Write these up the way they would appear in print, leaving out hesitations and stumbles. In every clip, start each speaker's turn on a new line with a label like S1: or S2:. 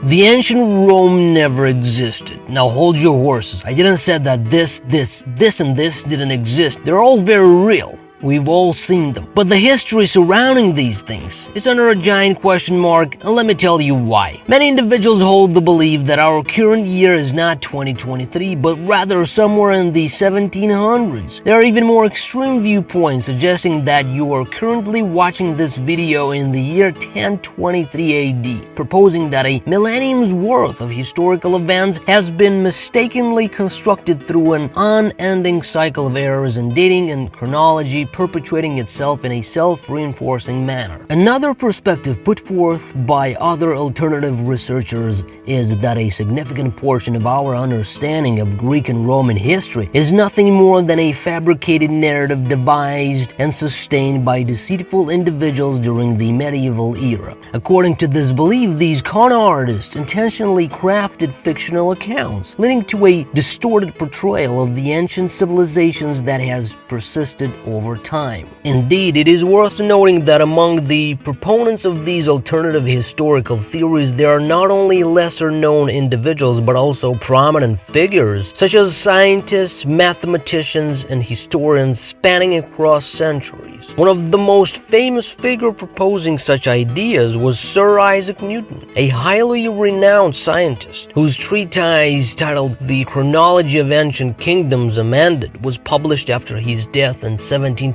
S1: The ancient Rome never existed. Now hold your horses. I didn't say that this, and this didn't exist. They're all very real. We've all seen them. But the history surrounding these things is under a giant question mark, and let me tell you why. Many individuals hold the belief that our current year is not 2023, but rather somewhere in the 1700s. There are even more extreme viewpoints suggesting that you are currently watching this video in the year 1023 AD, proposing that a millennium's worth of historical events has been mistakenly constructed through an unending cycle of errors in dating and chronology, perpetuating itself in a self-reinforcing manner. Another perspective put forth by other alternative researchers is that a significant portion of our understanding of Greek and Roman history is nothing more than a fabricated narrative devised and sustained by deceitful individuals during the medieval era. According to this belief, these con artists intentionally crafted fictional accounts, leading to a distorted portrayal of the ancient civilizations that has persisted over time. Indeed, it is worth noting that among the proponents of these alternative historical theories, there are not only lesser-known individuals but also prominent figures, such as scientists, mathematicians, and historians spanning across centuries. One of the most famous figure proposing such ideas was Sir Isaac Newton, a highly renowned scientist whose treatise titled The Chronology of Ancient Kingdoms Amended was published after his death in 1728.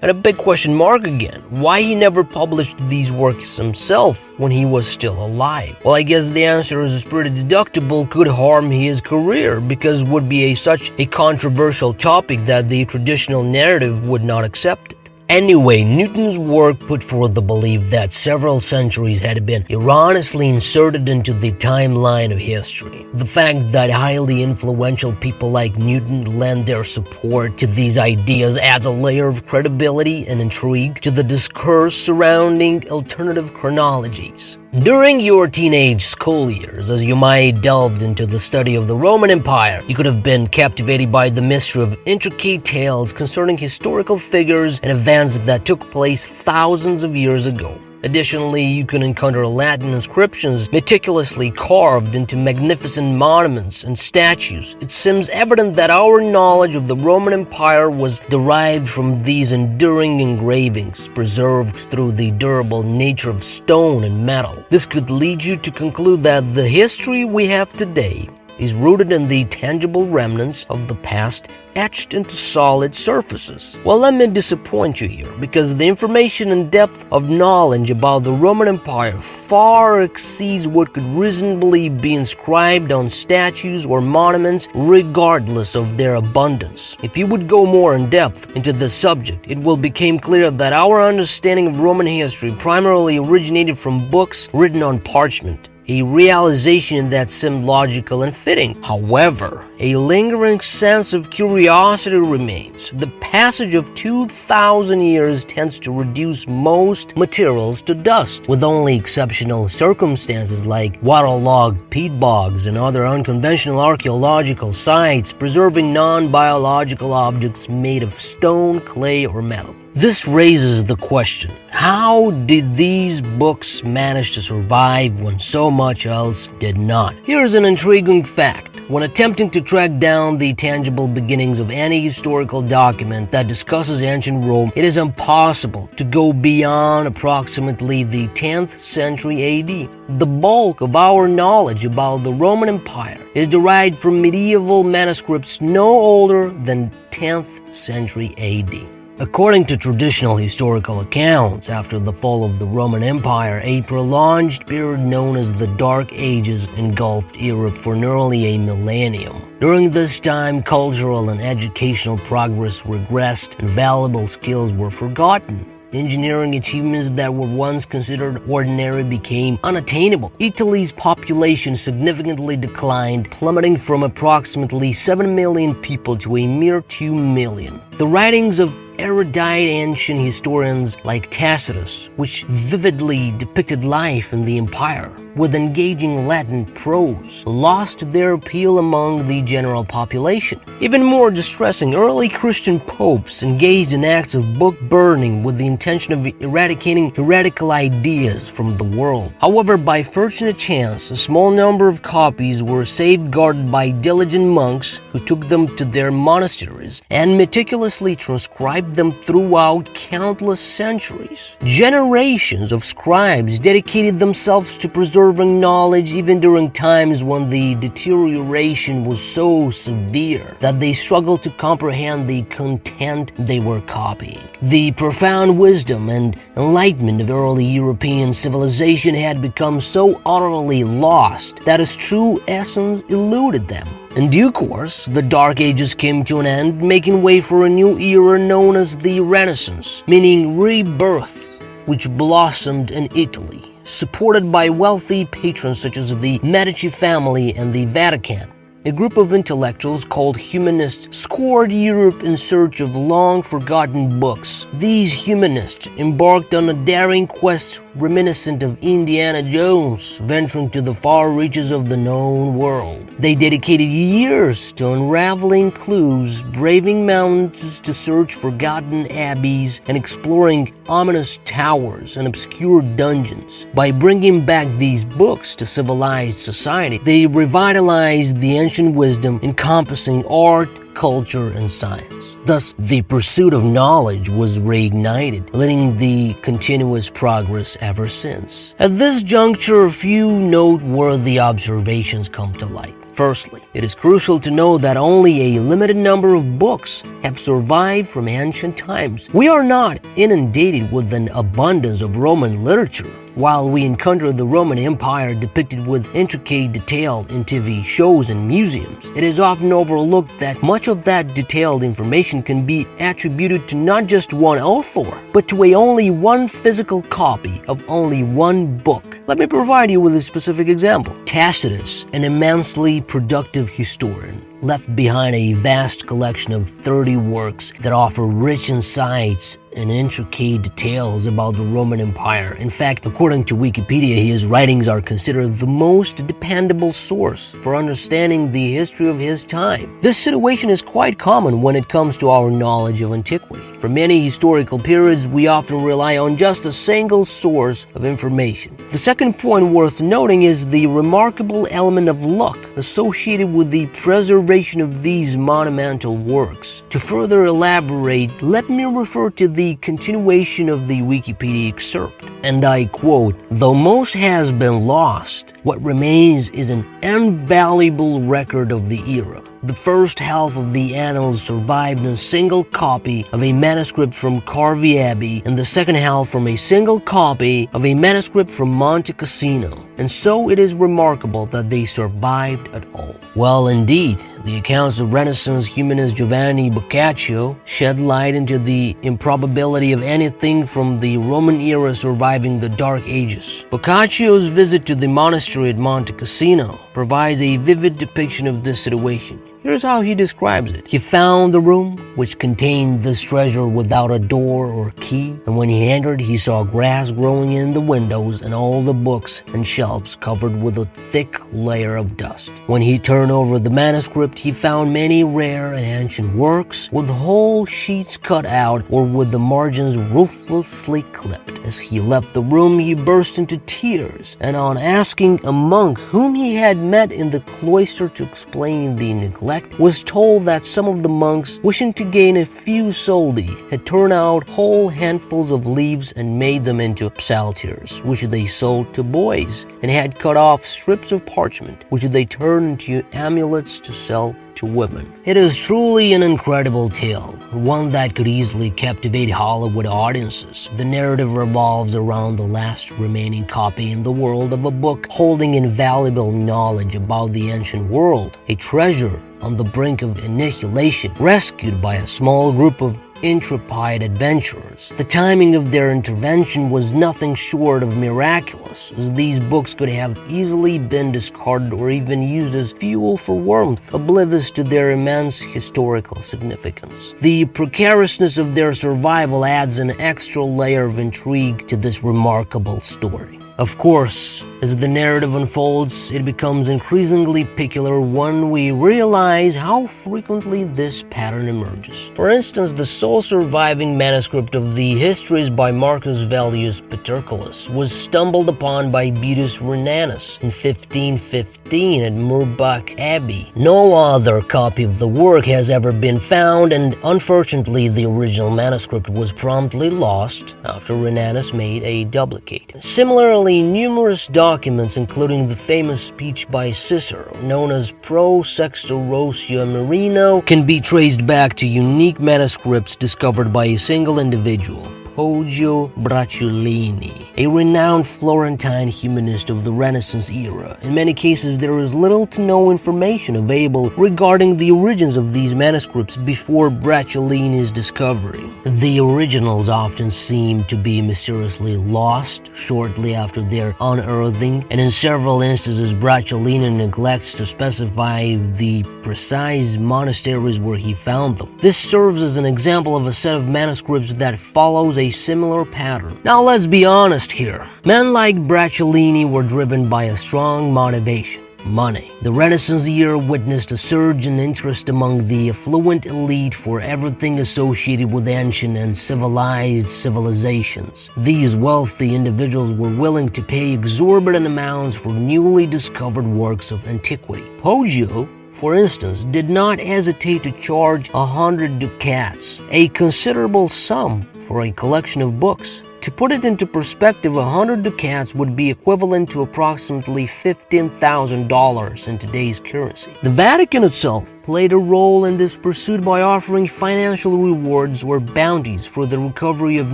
S1: And a big question mark again, why he never published these works himself when he was still alive? Well, I guess the answer is pretty deductible. Could harm his career because would be such a controversial topic that the traditional narrative would not accept it. Anyway, Newton's work put forth the belief that several centuries had been erroneously inserted into the timeline of history. The fact that highly influential people like Newton lend their support to these ideas adds a layer of credibility and intrigue to the discourse surrounding alternative chronologies. During your teenage school years, as you might delved into the study of the Roman Empire, you could have been captivated by the mystery of intricate tales concerning historical figures and events that took place thousands of years ago. Additionally, you can encounter Latin inscriptions meticulously carved into magnificent monuments and statues. It seems evident that our knowledge of the Roman Empire was derived from these enduring engravings, preserved through the durable nature of stone and metal. This could lead you to conclude that the history we have today is rooted in the tangible remnants of the past etched into solid surfaces. Well, let me disappoint you here, because the information and depth of knowledge about the Roman Empire far exceeds what could reasonably be inscribed on statues or monuments, regardless of their abundance. If you would go more in depth into this subject, it will become clear that our understanding of Roman history primarily originated from books written on parchment, a realization that seemed logical and fitting. However, a lingering sense of curiosity remains. The passage of 2,000 years tends to reduce most materials to dust, with only exceptional circumstances like waterlogged peat bogs and other unconventional archaeological sites preserving non-biological objects made of stone, clay, or metal. This raises the question, how did these books manage to survive when so much else did not? Here's an intriguing fact. When attempting to track down the tangible beginnings of any historical document that discusses ancient Rome, it is impossible to go beyond approximately the 10th century AD. The bulk of our knowledge about the Roman Empire is derived from medieval manuscripts no older than 10th century AD. According to traditional historical accounts, after the fall of the Roman Empire, a prolonged period known as the Dark Ages engulfed Europe for nearly a millennium. During this time, cultural and educational progress regressed and valuable skills were forgotten. Engineering achievements that were once considered ordinary became unattainable. Italy's population significantly declined, plummeting from approximately 7 million people to a mere 2 million. The writings of erudite ancient historians like Tacitus, which vividly depicted life in the empire, with engaging Latin prose, lost their appeal among the general population. Even more distressing, early Christian popes engaged in acts of book burning with the intention of eradicating heretical ideas from the world. However, by fortunate chance, a small number of copies were safeguarded by diligent monks who took them to their monasteries and meticulously transcribed them throughout countless centuries. Generations of scribes dedicated themselves to preserving knowledge even during times when the deterioration was so severe that they struggled to comprehend the content they were copying. The profound wisdom and enlightenment of early European civilization had become so utterly lost that its true essence eluded them. In due course, the Dark Ages came to an end, making way for a new era known as the Renaissance, meaning rebirth, which blossomed in Italy, supported by wealthy patrons such as the Medici family and the Vatican. A group of intellectuals called humanists scoured Europe in search of long-forgotten books. These humanists embarked on a daring quest reminiscent of Indiana Jones, venturing to the far reaches of the known world. They dedicated years to unraveling clues, braving mountains to search forgotten abbeys, and exploring ominous towers and obscure dungeons. By bringing back these books to civilized society, they revitalized the ancient wisdom encompassing art, culture, and science. Thus, the pursuit of knowledge was reignited, leading the continuous progress ever since. At this juncture, a few noteworthy observations come to light. Firstly, it is crucial to know that only a limited number of books have survived from ancient times. We are not inundated with an abundance of Roman literature. While we encounter the Roman Empire depicted with intricate detail in TV shows and museums, it is often overlooked that much of that detailed information can be attributed to not just one author, but to only one physical copy of only one book. Let me provide you with a specific example. Tacitus, an immensely productive historian, left behind a vast collection of 30 works that offer rich insights and intricate details about the Roman Empire. In fact, according to Wikipedia, his writings are considered the most dependable source for understanding the history of his time. This situation is quite common when it comes to our knowledge of antiquity. For many historical periods, we often rely on just a single source of information. The second point worth noting is the remarkable element of luck associated with the preservation of these monumental works. To further elaborate, let me refer to the continuation of the Wikipedia excerpt, and I quote, "Though most has been lost, what remains is an invaluable record of the era. The first half of the annals survived in a single copy of a manuscript from Carvey Abbey, and the second half from a single copy of a manuscript from Monte Cassino, and so it is remarkable that they survived at all." Well, indeed, the accounts of Renaissance humanist Giovanni Boccaccio shed light into the improbability of anything from the Roman era surviving the Dark Ages. Boccaccio's visit to the monastery at Monte Cassino provides a vivid depiction of this situation. Here's how he describes it. He found the room which contained this treasure without a door or key, and when he entered, he saw grass growing in the windows and all the books and shelves covered with a thick layer of dust. When he turned over the manuscript, he found many rare and ancient works with whole sheets cut out or with the margins ruthlessly clipped. As he left the room, he burst into tears, and on asking a monk whom he had met in the cloister to explain the neglect, was told that some of the monks, wishing to gain a few soldi, had torn out whole handfuls of leaves and made them into psalters, which they sold to boys, and had cut off strips of parchment, which they turned into amulets to sell to women. It is truly an incredible tale, one that could easily captivate Hollywood audiences. The narrative revolves around the last remaining copy in the world of a book holding invaluable knowledge about the ancient world, a treasure on the brink of annihilation, rescued by a small group of intrepid adventurers. The timing of their intervention was nothing short of miraculous, as these books could have easily been discarded or even used as fuel for warmth, oblivious to their immense historical significance. The precariousness of their survival adds an extra layer of intrigue to this remarkable story. Of course, As the narrative unfolds, it becomes increasingly peculiar when we realize how frequently this pattern emerges. For instance, the sole surviving manuscript of the Histories by Marcus Velleius Paterculus was stumbled upon by Beatus Rhenanus in 1515 at Murbach Abbey. No other copy of the work has ever been found, and unfortunately the original manuscript was promptly lost after Rhenanus made a duplicate. Similarly, numerous documents, including the famous speech by Cicero, known as Pro Sexto Rosio Marino, can be traced back to unique manuscripts discovered by a single individual, Poggio Bracciolini, a renowned Florentine humanist of the Renaissance era. In many cases, there is little to no information available regarding the origins of these manuscripts before Bracciolini's discovery. The originals often seem to be mysteriously lost shortly after their unearthing, and in several instances, Bracciolini neglects to specify the precise monasteries where he found them. This serves as an example of a set of manuscripts that follows a similar pattern. Now let's be honest here. Men like Bracciolini were driven by a strong motivation: money. The Renaissance era witnessed a surge in interest among the affluent elite for everything associated with ancient and civilized civilizations. These wealthy individuals were willing to pay exorbitant amounts for newly discovered works of antiquity. Poggio, for instance, did not hesitate to charge 100 ducats, a considerable sum for a collection of books. To put it into perspective, 100 ducats would be equivalent to approximately $15,000 in today's currency. The Vatican itself played a role in this pursuit by offering financial rewards or bounties for the recovery of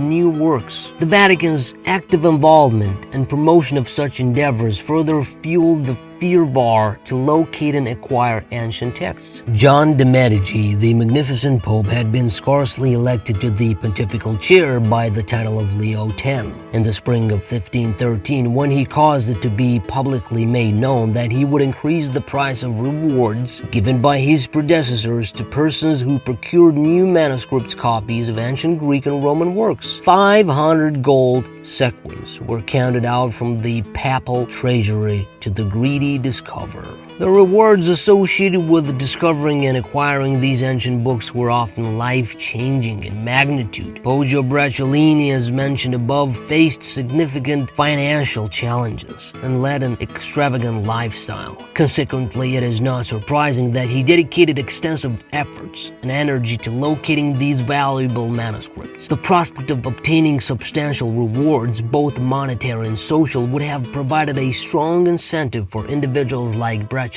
S1: new works. The Vatican's active involvement and promotion of such endeavors further fueled the fervor to locate and acquire ancient texts. John de' Medici, the magnificent pope, had been scarcely elected to the pontifical chair by the title of Leo X in the spring of 1513, when he caused it to be publicly made known that he would increase the price of rewards given by his predecessors to persons who procured new manuscript copies of ancient Greek and Roman works. 500 gold sequins were counted out from the papal treasury to the greedy discoverer. The rewards associated with discovering and acquiring these ancient books were often life-changing in magnitude. Poggio Bracciolini, as mentioned above, faced significant financial challenges and led an extravagant lifestyle. Consequently, it is not surprising that he dedicated extensive efforts and energy to locating these valuable manuscripts. The prospect of obtaining substantial rewards, both monetary and social, would have provided a strong incentive for individuals like Bracciolini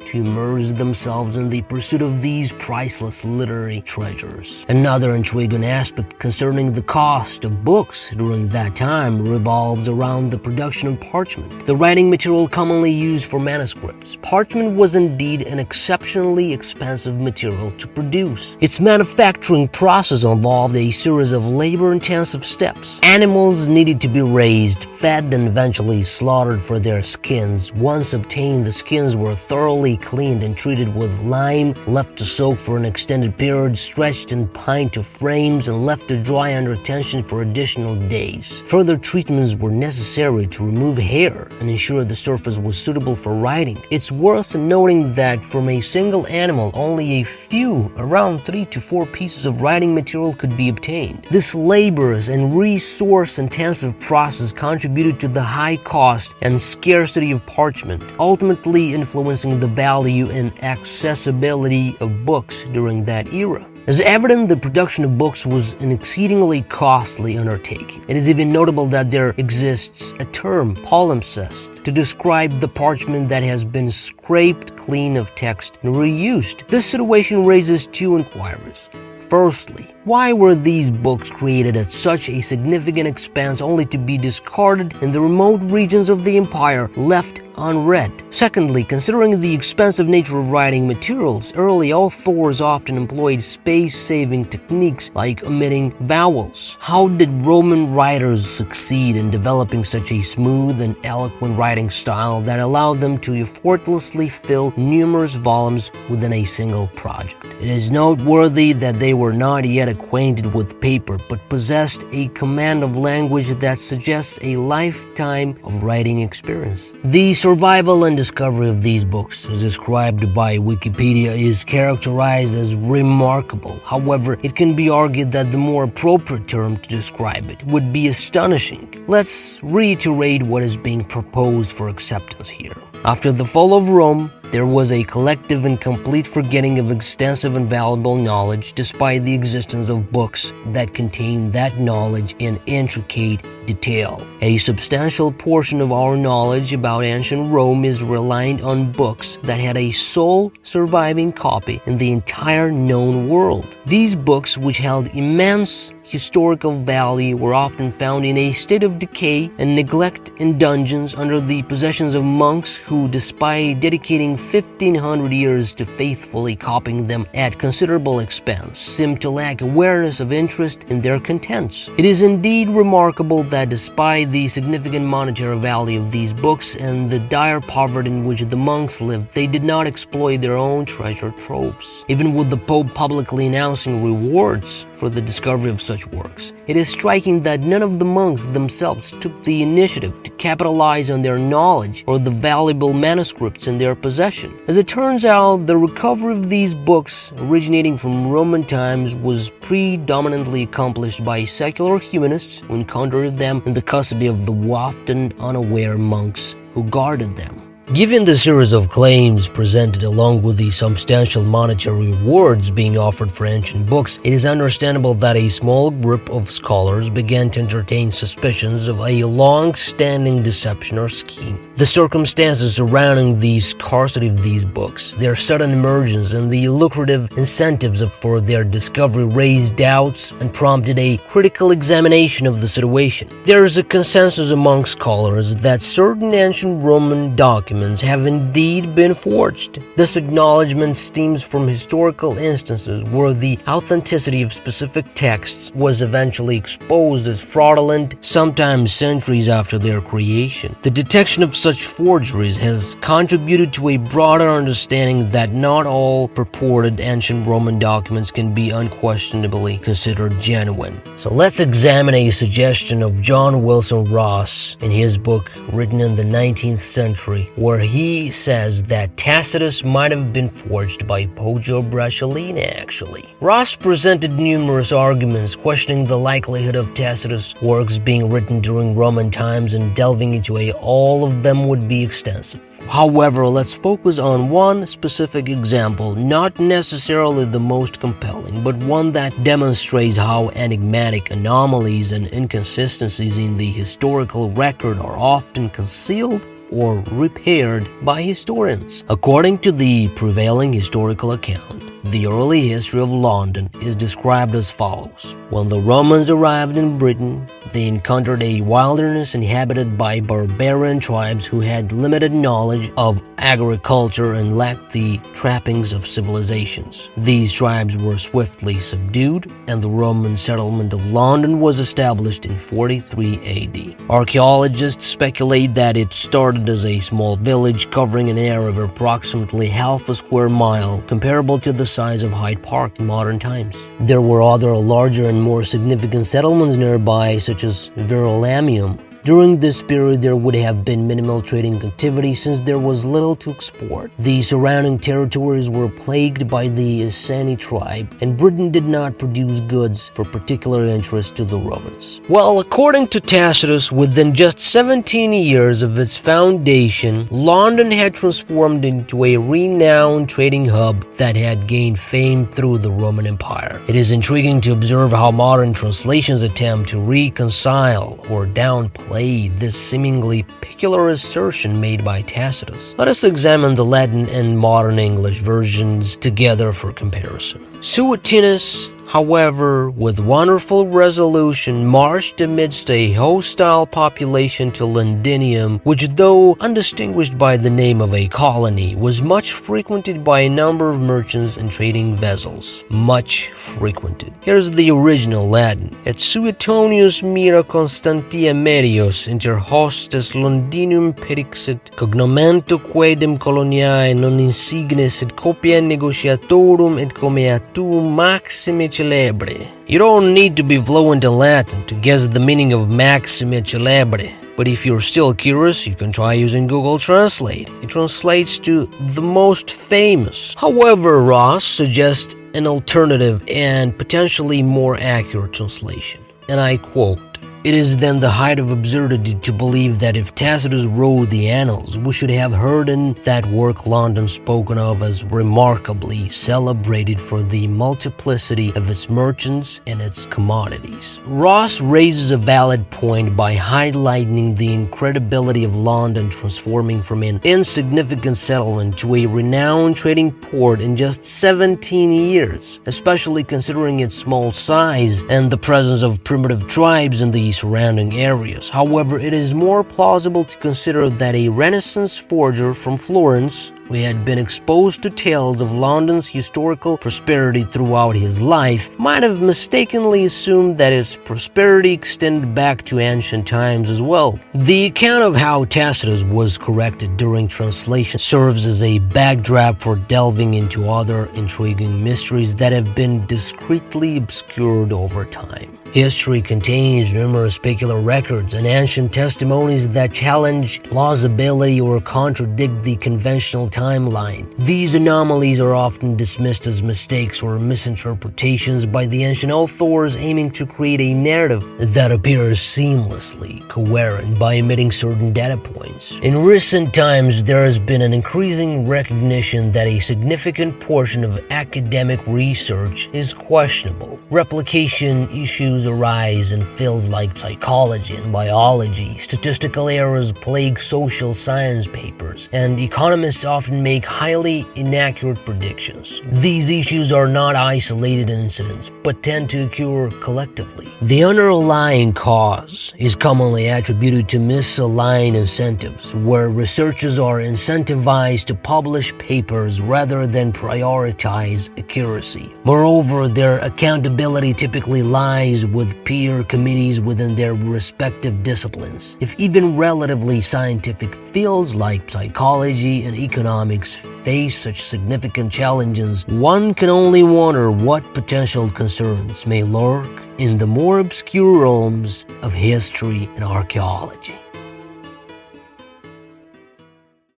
S1: to immerse themselves in the pursuit of these priceless literary treasures. Another intriguing aspect concerning the cost of books during that time revolves around the production of parchment, the writing material commonly used for manuscripts. Parchment was indeed an exceptionally expensive material to produce. Its manufacturing process involved a series of labor-intensive steps. Animals needed to be raised, fed, and eventually slaughtered for their skins. Once obtained, the skins were thoroughly cleaned and treated with lime, left to soak for an extended period, stretched and pined to frames, and left to dry under tension for additional days. Further treatments were necessary to remove hair and ensure the surface was suitable for writing. It's worth noting that from a single animal, only a few, around 3 to 4 pieces of writing material could be obtained. This laborious and resource-intensive process contributed to the high cost and scarcity of parchment, ultimately influencing the value and accessibility of books during that era. As evident, the production of books was an exceedingly costly undertaking. It is even notable that there exists a term, palimpsest, to describe the parchment that has been scraped clean of text and reused. This situation raises two inquiries. Firstly, why were these books created at such a significant expense only to be discarded in the remote regions of the empire, left unread? Secondly, considering the expensive nature of writing materials, early authors often employed space-saving techniques like omitting vowels. How did Roman writers succeed in developing such a smooth and eloquent writing style that allowed them to effortlessly fill numerous volumes within a single project? It is noteworthy that they were not yet acquainted with paper, but possessed a command of language that suggests a lifetime of writing experience. The survival and discovery of these books, as described by Wikipedia, is characterized as remarkable. However, it can be argued that the more appropriate term to describe it would be astonishing. Let's reiterate what is being proposed for acceptance here. After the fall of Rome, there was a collective and complete forgetting of extensive and valuable knowledge, despite the existence of books that contain that knowledge in intricate detail. A substantial portion of our knowledge about ancient Rome is reliant on books that had a sole surviving copy in the entire known world. These books, which held immense historical value, were often found in a state of decay and neglect in dungeons under the possessions of monks who, despite dedicating 1500 years to faithfully copying them at considerable expense, seemed to lack awareness of interest in their contents. It is indeed remarkable that despite the significant monetary value of these books and the dire poverty in which the monks lived, they did not exploit their own treasure troves. Even with the Pope publicly announcing rewards for the discovery of such works, it is striking that none of the monks themselves took the initiative to capitalize on their knowledge or the valuable manuscripts in their possession. As it turns out, the recovery of these books, originating from Roman times, was predominantly accomplished by secular humanists who encountered them in the custody of the often unaware monks who guarded them. Given the series of claims presented along with the substantial monetary rewards being offered for ancient books, it is understandable that a small group of scholars began to entertain suspicions of a long-standing deception or scheme. The circumstances surrounding the scarcity of these books, their sudden emergence, and the lucrative incentives for their discovery raised doubts and prompted a critical examination of the situation. There is a consensus among scholars that certain ancient Roman documents have indeed been forged. This acknowledgement stems from historical instances where the authenticity of specific texts was eventually exposed as fraudulent, sometimes centuries after their creation. The detection of such forgeries has contributed to a broader understanding that not all purported ancient Roman documents can be unquestionably considered genuine. So let's examine a suggestion of John Wilson Ross in his book written in the 19th century, where he says that Tacitus might have been forged by Poggio Bracciolini actually. Ross presented numerous arguments questioning the likelihood of Tacitus' works being written during Roman times, and delving into all of them would be extensive. However, let's focus on one specific example, not necessarily the most compelling, but one that demonstrates how enigmatic anomalies and inconsistencies in the historical record are often concealed or repaired by historians. According to the prevailing historical account, the early history of London is described as follows. When the Romans arrived in Britain, they encountered a wilderness inhabited by barbarian tribes who had limited knowledge of agriculture and lacked the trappings of civilizations. These tribes were swiftly subdued, and the Roman settlement of London was established in 43 AD. Archaeologists speculate that it started as a small village covering an area of approximately half a square mile, comparable to the size of Hyde Park in modern times. There were other larger and more significant settlements nearby, such as Verulamium. During this period, there would have been minimal trading activity since there was little to export. The surrounding territories were plagued by the Iceni tribe, and Britain did not produce goods for particular interest to the Romans. Well, according to Tacitus, within just 17 years of its foundation, London had transformed into a renowned trading hub that had gained fame through the Roman Empire. It is intriguing to observe how modern translations attempt to reconcile or downplay this seemingly peculiar assertion made by Tacitus. Let us examine the Latin and modern English versions together for comparison. Suetonius however, with wonderful resolution, marched amidst a hostile population to Londinium, which, though undistinguished by the name of a colony, was much frequented by a number of merchants and trading vessels. Much frequented. Here's the original Latin. Et Suetonius mira Constantia merios inter hostes Londinium perixit cognomento quaedem coloniae non insignis et copia negotiatorum et comeatum maxime celebre. You don't need to be fluent in Latin to guess the meaning of maxime celebre. But if you're still curious, you can try using Google Translate. It translates to the most famous. However, Ross suggests an alternative and potentially more accurate translation. And I quote, "It is then the height of absurdity to believe that if Tacitus wrote the Annals, we should have heard in that work London spoken of as remarkably celebrated for the multiplicity of its merchants and its commodities." Ross raises a valid point by highlighting the incredibility of London transforming from an insignificant settlement to a renowned trading port in just 17 years, especially considering its small size and the presence of primitive tribes in the surrounding areas. However, it is more plausible to consider that a Renaissance forger from Florence, who had been exposed to tales of London's historical prosperity throughout his life, might have mistakenly assumed that its prosperity extended back to ancient times as well. The account of how Tacitus was corrected during translation serves as a backdrop for delving into other intriguing mysteries that have been discreetly obscured over time. History contains numerous specular records and ancient testimonies that challenge plausibility or contradict the conventional timeline. These anomalies are often dismissed as mistakes or misinterpretations by the ancient authors aiming to create a narrative that appears seamlessly coherent by omitting certain data points. In recent times, there has been an increasing recognition that a significant portion of academic research is questionable. Replication issues arise in fields like psychology and biology, statistical errors plague social science papers, and economists often make highly inaccurate predictions. These issues are not isolated incidents, but tend to occur collectively. The underlying cause is commonly attributed to misaligned incentives, where researchers are incentivized to publish papers rather than prioritize accuracy. Moreover, their accountability typically lies with peer committees within their respective disciplines. If even relatively scientific fields like psychology and economics face such significant challenges, one can only wonder what potential concerns may lurk in the more obscure realms of history and archaeology.